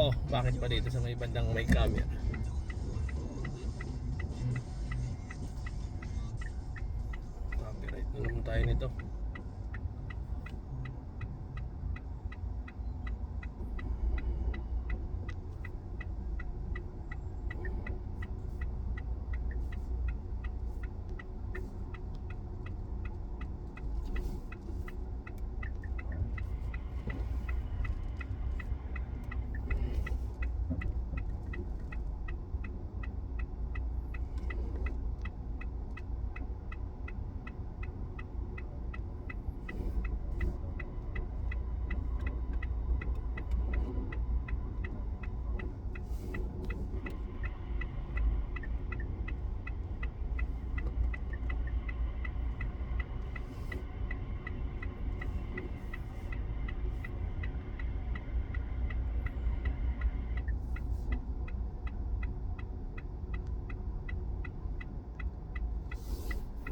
ako bakit pa dito sa may bandang may camera. Copyright na naman tayo nito.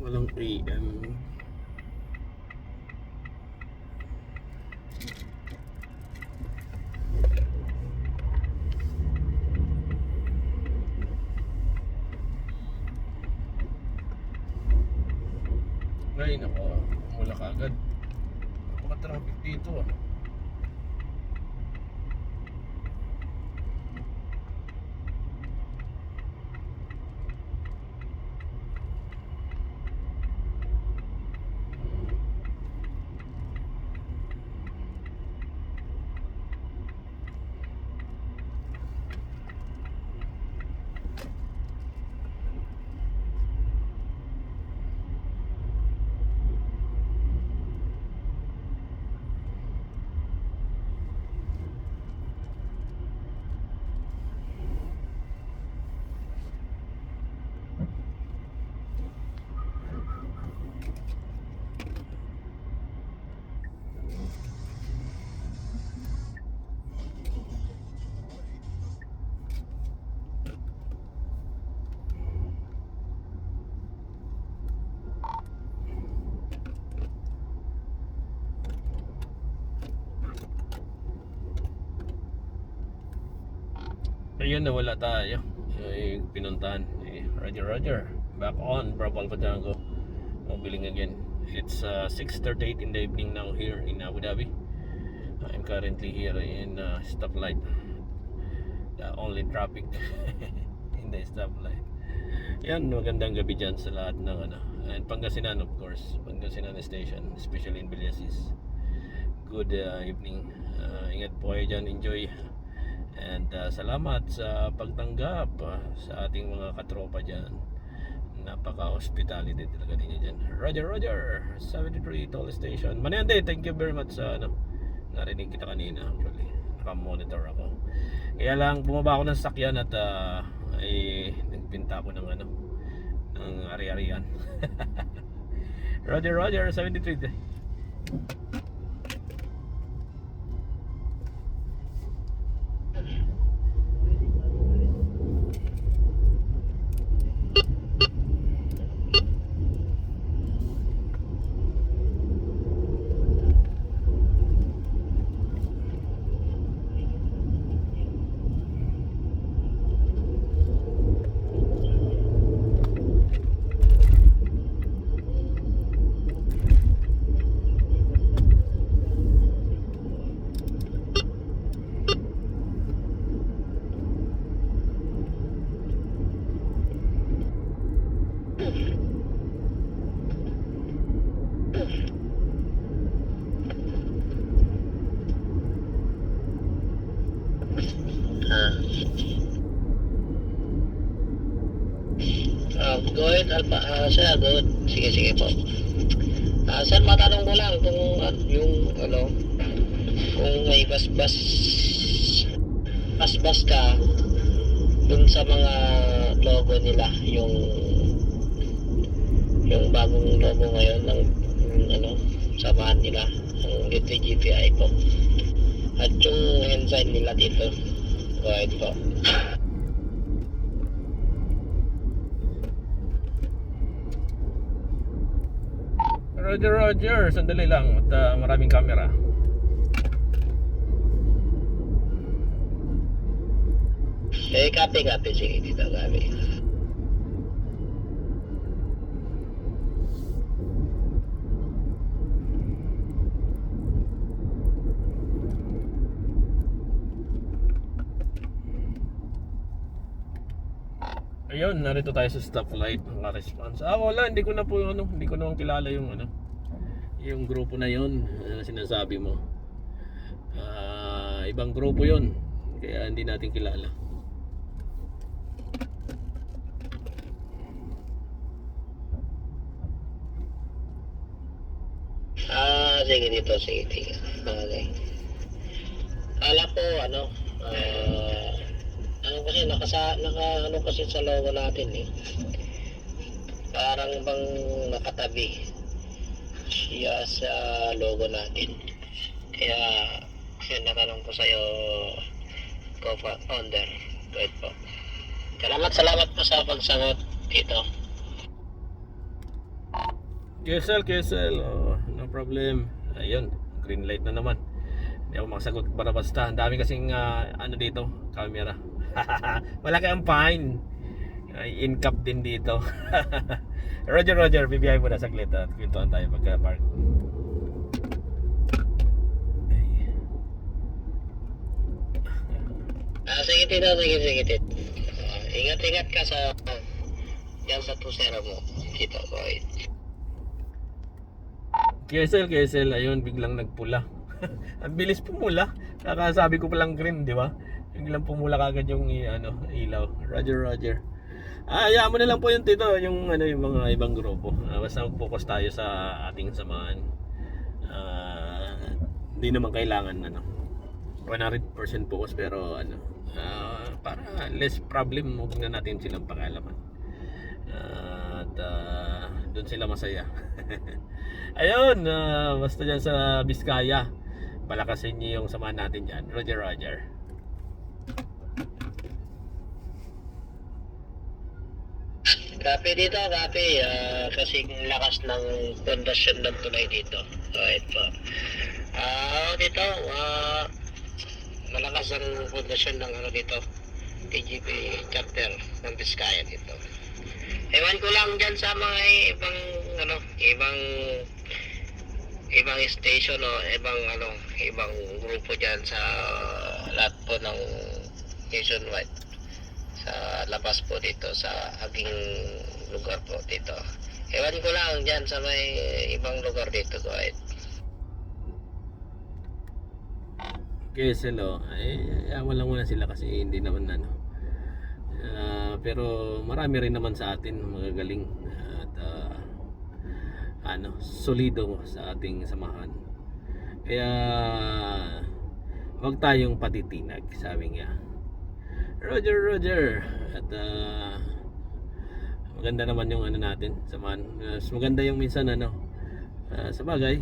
Walang AM. Ay nako, mula kagad. Napaka-traffic dito ah. Ayun, nawala tayo. Pinuntahan. Roger. Back on Bravo Alpha Tango. Mobiling again. It's 6:38 in the evening now here in Abu Dhabi. I'm currently here in stoplight. The only traffic in the stoplight. Yan, magandang gabi dyan sa lahat ng and Pangasinan of course. Pangasinan Station, especially in Villasis. Good evening. Ingat po kayo dyan. Enjoy. And salamat sa pagtanggap sa ating mga katropa dyan. Napaka-hospitality talaga ninyo dyan. Roger 73 Toll Station Manente, thank you very much sa narinig kita kanina. Actually naka-monitor ako, kaya lang bumaba ako ng sakyan at nagpinta ako ng ng ari-arian. Roger 73. Go ahead, Alpha. Sir, go ahead. Sige po. Sir, matanong ko lang kung kung may basbas ka dun sa mga logo nila, yung bagong logo ngayon ng samahan nila, ang GTI po. At yung ensign nila dito. Go ahead po. Roger, sandali lang at maraming camera. Copy. Sige, dito, copy. Ayun, narito tayo sa stoplight, naka-response. Wala, hindi ko na po hindi ko naman kilala yung yung grupo na yon na sinasabi mo. Ibang grupo yon, kaya hindi natin kilala. Sige dito, sige. Okay. Kala ko, kasi naka kasi sa logo natin eh. Parang bang nakatabi siya sa logo natin. Kaya natanong ko sa'yo, co-founder. Wait po. Salamat po sa pagsagot dito. KSL, no problem. Ayun, green light na naman. Hindi ako makasagot para basta. Ang dami kasing dito, camera. Wala kayang fine. In cap din dito. Roger, bibiyay mo na saglit at kwentuhan tayo pagka-park. Sige tito. Ingat ka sa yan sa tusera mo. Dito, boy. KSL, ayun, biglang nagpula. Ang bilis pumula. Kakasabi ko palang green, di ba? Biglang pumula kagad yung ilaw. Roger. Hayaan mo na lang po yung tito, yung mga ibang grupo. Basta mag-focus tayo sa ating samahan. Hindi naman kailangan 100% focus, pero para less problem, huwag na natin silang pakialaman. At doon sila masaya. Ayun, basta dyan sa Biskaya, palakasin niyo yung samahan natin dyan. Roger. Copy dito. Kasing lakas ng pundasyon ng tulay dito. Right po. Dito, malakas ang pundasyon ng dito. TGP chapter ng Biskaya dito. Ewan ko lang dyan sa mga ibang station o ibang grupo dyan sa lahat po ng nationwide. Sa labas po dito sa aking lugar po dito. Ewan ko lang dyan sa may ibang lugar dito, right? KSL, yaman lang muna sila kasi hindi naman pero marami rin naman sa atin magagaling at solido sa ating samahan. Kaya huwag tayong patitinag, sabi nga. Roger. At maganda naman yung natin samahan. Mas maganda yung minsan sa bagay,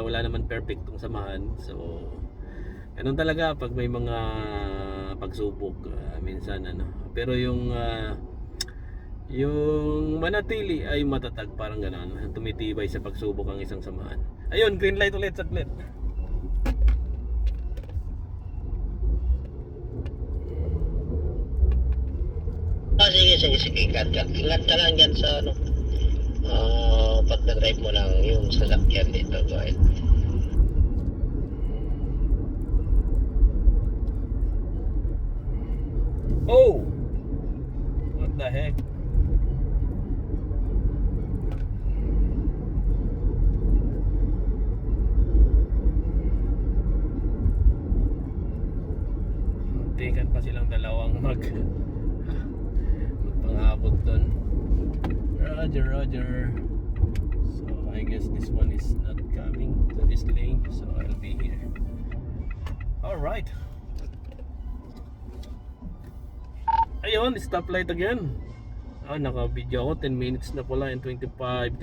wala naman perfectong samahan. So ganun talaga pag may mga pagsubok minsan pero yung manatili ay matatag, parang gano'n, tumitibay sa pagsubok ang isang samahan. Ayun, green light ulit, saglit. Sige. Ingat ka lang dyan sa pag na-drive mo lang yung sasakyan dito, right? Oh! What the heck? Tikan pa silang dalawang magpangabot doon. Roger. So I guess this one is not coming to this lane, so I'll be here. Alright. Ayun, stoplight again. Naka-video ako, 10 minutes na pala and 25